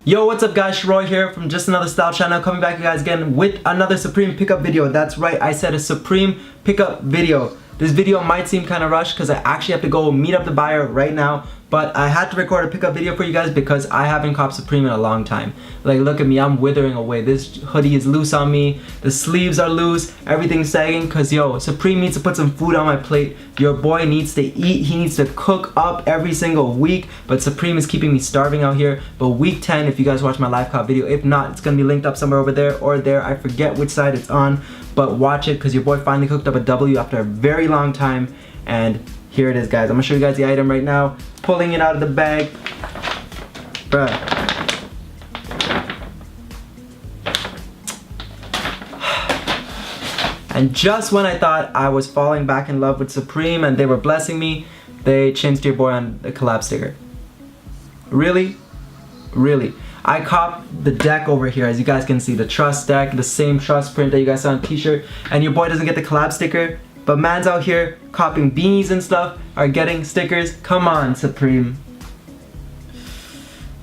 Yo, what's up guys, Shroy here from Just Another Style Channel, coming back to you guys again with another Supreme pickup video. That's right, I said a Supreme pickup video. This video might seem kind of rushed because I actually have to go meet up the buyer right now, but I had to record a pickup video for you guys because I haven't copped Supreme in a long time. Like, look at me, I'm withering away. This hoodie is loose on me, the sleeves are loose, everything's sagging because yo, Supreme needs to put some food on my plate. Your boy needs to eat, he needs to cook up every single week, but Supreme is keeping me starving out here. But week 10, if you guys watch my live cop video, if not, it's gonna be linked up somewhere over there or there, I forget which side it's on, but watch it because your boy finally cooked up a W after a very long time. And here it is, guys. I'm gonna show you guys the item right now, pulling it out of the bag. Bruh. And just when I thought I was falling back in love with Supreme and they were blessing me, they changed your boy on the collab sticker. Really? Really? I copped the deck over here, as you guys can see, the trust deck, the same trust print that you guys saw on the t-shirt, and your boy doesn't get the collab sticker, but man's out here copping beanies and stuff, are getting stickers. Come on, Supreme.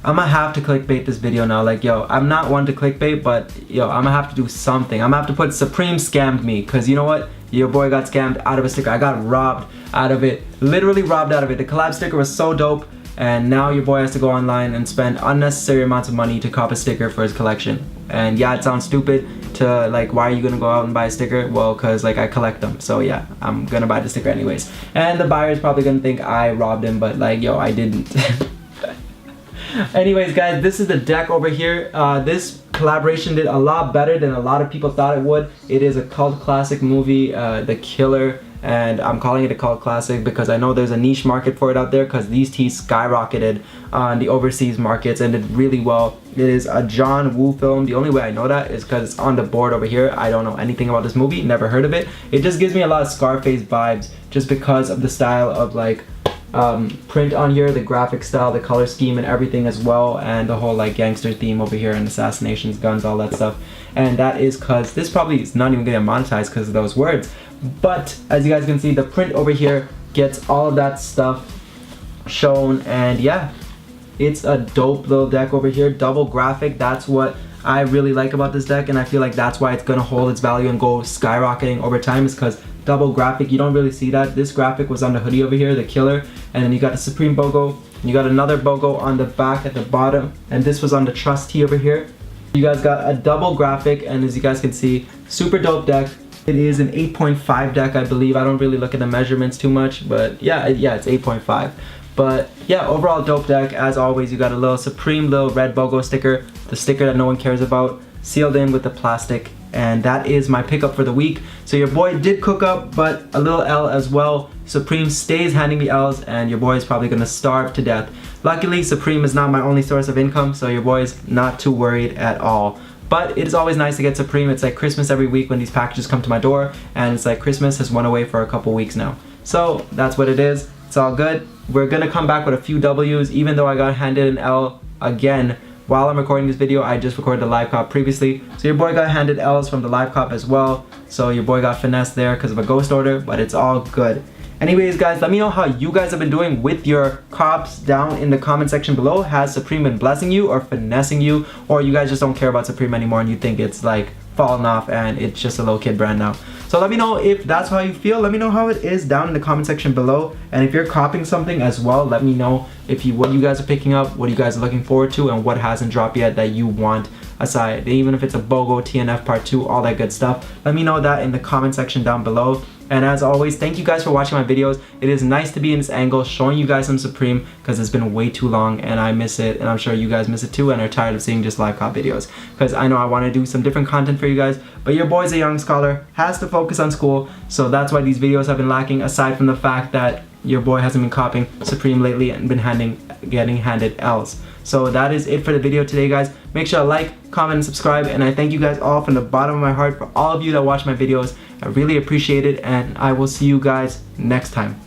I'm gonna have to clickbait this video now. Like, yo, I'm not one to clickbait, but yo, I'm gonna have to do something. I'm gonna have to put Supreme scammed me, because you know what? Your boy got scammed out of a sticker. I got robbed out of it. Literally robbed out of it. The collab sticker was so dope, and now your boy has to go online and spend unnecessary amounts of money to cop a sticker for his collection. And yeah, it sounds stupid to like, why are you gonna go out and buy a sticker? Well, cause like I collect them, so yeah, I'm gonna buy the sticker anyways. And the buyer is probably gonna think I robbed him, but like, yo, I didn't. Anyways guys, this is the deck over here. This collaboration did a lot better than a lot of people thought it would. It is a cult classic movie, The Killer, and I'm calling it a cult classic because I know there's a niche market for it out there, because these tees skyrocketed on the overseas markets and did really well. It is a John Woo film. The only way I know that is because it's on the board over here. I don't know anything about this movie, never heard of it. It just gives me a lot of Scarface vibes just because of the style of like print on here, the graphic style, the color scheme and everything as well, and the whole like gangster theme over here and assassinations, guns, all that stuff. And that is because this probably is not even getting monetized because of those words. But as you guys can see, the print over here gets all of that stuff shown, and yeah, it's a dope little deck over here. Double graphic, that's what I really like about this deck, and I feel like that's why it's gonna hold its value and go skyrocketing over time, is because double graphic, you don't really see that. This graphic was on the hoodie over here, the Killer, and then you got the Supreme BOGO, and you got another BOGO on the back at the bottom, and this was on the trust tee over here. You guys got a double graphic, and as you guys can see, super dope deck. It is an 8.5 deck, I believe. I don't really look at the measurements too much, but yeah, it's 8.5. But yeah, overall dope deck. As always, you got a little Supreme little red BOGO sticker, the sticker that no one cares about, sealed in with the plastic. And that is my pickup for the week. So your boy did cook up, but a little L as well. Supreme stays handing me L's, and your boy is probably gonna starve to death. Luckily, Supreme is not my only source of income, so your boy is not too worried at all. But it is always nice to get Supreme. It's like Christmas every week when these packages come to my door, and it's like Christmas has went away for a couple weeks now. So that's what it is. It's all good. We're gonna come back with a few W's, even though I got handed an L again. While I'm recording this video, I just recorded the live cop previously. So your boy got handed L's from the live cop as well. So your boy got finessed there because of a ghost order, but it's all good. Anyways guys, let me know how you guys have been doing with your cops down in the comment section below. Has Supreme been blessing you or finessing you? Or you guys just don't care about Supreme anymore and you think it's like fallen off and it's just a little kid brand now. So let me know if that's how you feel. Let me know how it is down in the comment section below. And if you're copying something as well, let me know what you guys are picking up, what you guys are looking forward to, and what hasn't dropped yet that you want aside. Even if it's a BOGO, TNF part 2, all that good stuff. Let me know that in the comment section down below. And as always, thank you guys for watching my videos. It is nice to be in this angle, showing you guys some Supreme, because it's been way too long and I miss it, and I'm sure you guys miss it too and are tired of seeing just live cop videos. Because I know I want to do some different content for you guys, but your boy's a young scholar, has to focus on school, so that's why these videos have been lacking, aside from the fact that your boy hasn't been copying Supreme lately and been getting handed L's. So that is it for the video today, guys. Make sure to like, comment, and subscribe, and I thank you guys all from the bottom of my heart for all of you that watch my videos. I really appreciate it, and I will see you guys next time.